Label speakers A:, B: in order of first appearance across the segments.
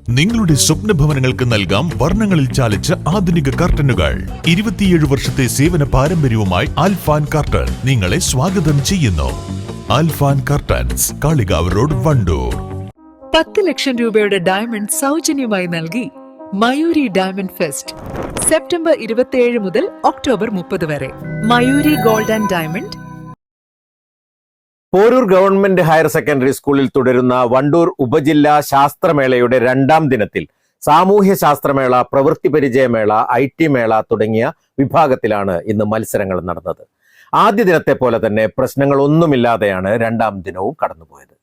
A: നിങ്ങളുടെ സ്വപ്ന ഭവനങ്ങൾക്ക് നൽകാം വർണ്ണങ്ങളിൽ ചാലിച്ച ആധുനിക കർട്ടനുകൾ. 27 വർഷത്തെ സേവന പാരമ്പര്യവുമായി ആൽഫാൻ കർട്ടൻ നിങ്ങളെ സ്വാഗതം ചെയ്യുന്നു. Alfan curtains, Kalikavu road, Wandoor.
B: 10 ലക്ഷം രൂപയുടെ ഡയമണ്ട് സൗജന്യമായി നൽകി മയൂരി ഡയമണ്ട് ഫെസ്റ്റ് സെപ്റ്റംബർ 27 മുതൽ ഒക്ടോബർ 30 വരെ. Mayuri gold and diamond.
C: Poroor government higher secondary സ്കൂളിൽ തുടരുന്ന വണ്ടൂർ ഉപജില്ലാ ശാസ്ത്രമേളയുടെ 2ാം ദിനത്തിൽ സാമൂഹ്യ ശാസ്ത്രമേള, പ്രവൃത്തി പരിചയമേള, IT മേള തുടങ്ങിയ വിഭാഗത്തിലാണ് ഇന്ന് മത്സരങ്ങൾ നടന്നത്. ആദ്യ ദിനത്തെ പോലെ തന്നെ പ്രശ്നങ്ങളൊന്നുമില്ലാതെയാണ് 2ാം ദിനവും കടന്നുപോയത്.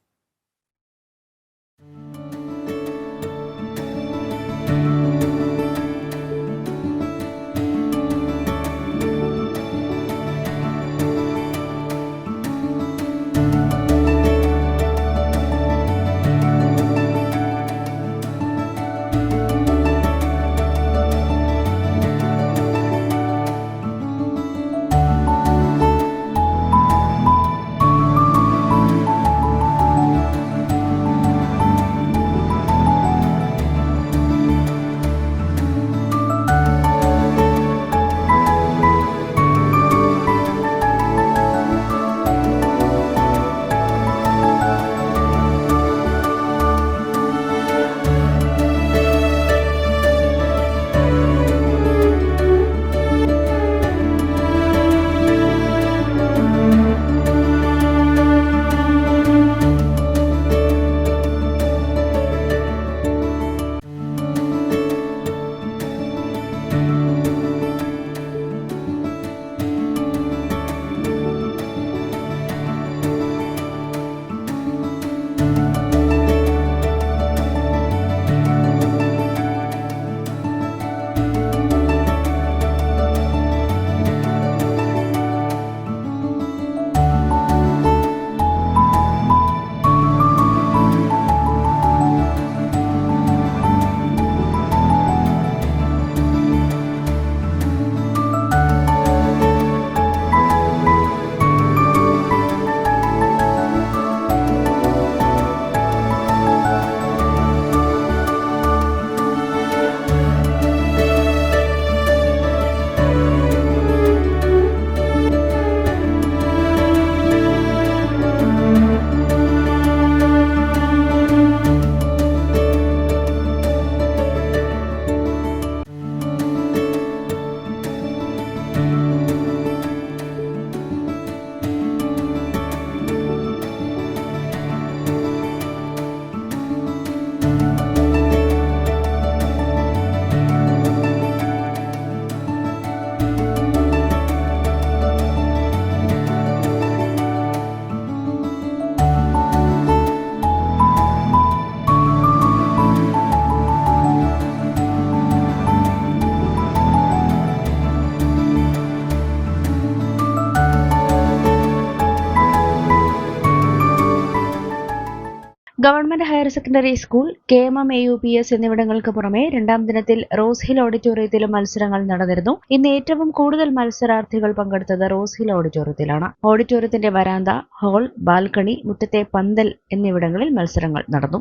D: Government higher secondary school, KMM AUPS എന്നിവിടങ്ങൾക്ക് പുറമെ 2ാം ദിനത്തിൽ റോസ് ഹിൽ ഓഡിറ്റോറിയത്തിലും മത്സരങ്ങൾ നടന്നിരുന്നു. ഇന്ന് ഏറ്റവും കൂടുതൽ മത്സരാർത്ഥികൾ പങ്കെടുത്തത് റോസ് ഹിൽ ഓഡിറ്റോറിയത്തിലാണ്. ഓഡിറ്റോറിയത്തിന്റെ വരാന്ത, ഹാൾ, ബാൽക്കണി, മുറ്റത്തെ പന്തൽ എന്നിവിടങ്ങളിൽ മത്സരങ്ങൾ നടന്നു.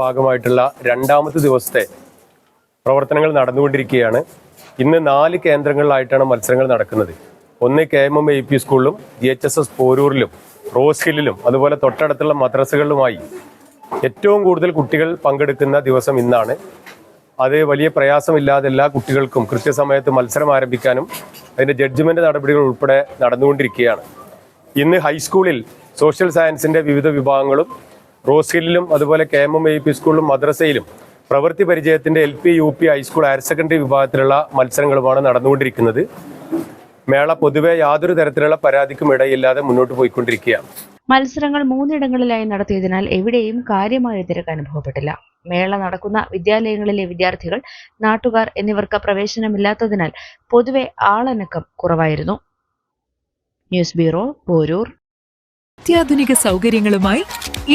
E: ഭാഗമായിട്ടുള്ള 2ാമത്തെ ദിവസത്തെ പ്രവർത്തനങ്ങൾ നടന്നുകൊണ്ടിരിക്കുകയാണ്. ഇന്ന് 4 കേന്ദ്രങ്ങളിലായിട്ടാണ് മത്സരങ്ങൾ നടക്കുന്നത്. ഒന്ന് KMM AP സ്കൂളിലും, GHSS പോരൂരിലും, റോസ് ഹില്ലിലും, അതുപോലെ തൊട്ടടുത്തുള്ള മദ്രസകളിലുമായി ഏറ്റവും കൂടുതൽ കുട്ടികൾ പങ്കെടുക്കുന്ന ദിവസം ഇന്നാണ്. അത് വലിയ പ്രയാസമില്ലാതെ എല്ലാ കുട്ടികൾക്കും കൃത്യസമയത്ത് മത്സരം ആരംഭിക്കാനും അതിൻ്റെ ജഡ്ജ്മെന്റ് നടപടികൾ ഉൾപ്പെടെ നടന്നുകൊണ്ടിരിക്കുകയാണ്. ഇന്ന് ഹൈസ്കൂളിൽ സോഷ്യൽ സയൻസിന്റെ വിവിധ വിഭാഗങ്ങളും, റോസ് ഹില്ലിലും അതുപോലെ KMM AP സ്കൂളിലും മദ്രസയിലും പ്രവൃത്തി പരിചയത്തിന്റെ LP, UP, high school, higher secondary വിഭാഗത്തിലുള്ള മത്സരങ്ങളുമാണ് നടന്നുകൊണ്ടിരിക്കുന്നത്. മേള പൊതുവെ യാതൊരു തരത്തിലുള്ള പരാതിക്കും ഇടയില്ലാതെ മുന്നോട്ട് പോയിക്കൊണ്ടിരിക്കുകയാണ്.
D: മത്സരങ്ങൾ 3 ഇടങ്ങളിലായി നടത്തിയതിനാൽ എവിടെയും കാര്യമായ തിരക്ക് അനുഭവപ്പെട്ടില്ല. മേള നടക്കുന്ന വിദ്യാലയങ്ങളിലെ വിദ്യാർത്ഥികൾ, നാട്ടുകാർ എന്നിവർക്ക് പ്രവേശനമില്ലാത്തതിനാൽ പൊതുവെ ആളനക്കം കുറവായിരുന്നു. News bureau, Poroor.
B: അത്യാധുനിക സൗകര്യങ്ങളുമായി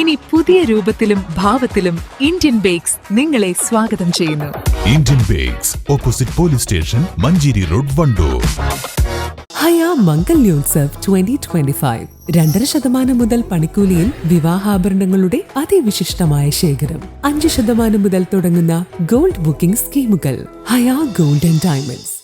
B: ഇനി പുതിയ രൂപത്തിലും ഭാവത്തിലും ഇന്ത്യൻ ബേക്സ് നിങ്ങളെ സ്വാഗതം ചെയ്യുന്നു.
A: Indian Bakes, opposite police station, Manjeri road, Wandoor.
F: Haya Mangalyotsav 2025 2.5% മുതൽ പണിക്കൂലിയിൽ വിവാഹാഭരണങ്ങളുടെ അതിവിശിഷ്ടമായ ശേഖരം. 5% മുതൽ തുടങ്ങുന്ന ഗോൾഡ് ബുക്കിംഗ് സ്കീമുകൾ. ഹയ ഗോൾഡ് ആൻഡ് ഡയമണ്ട്സ്.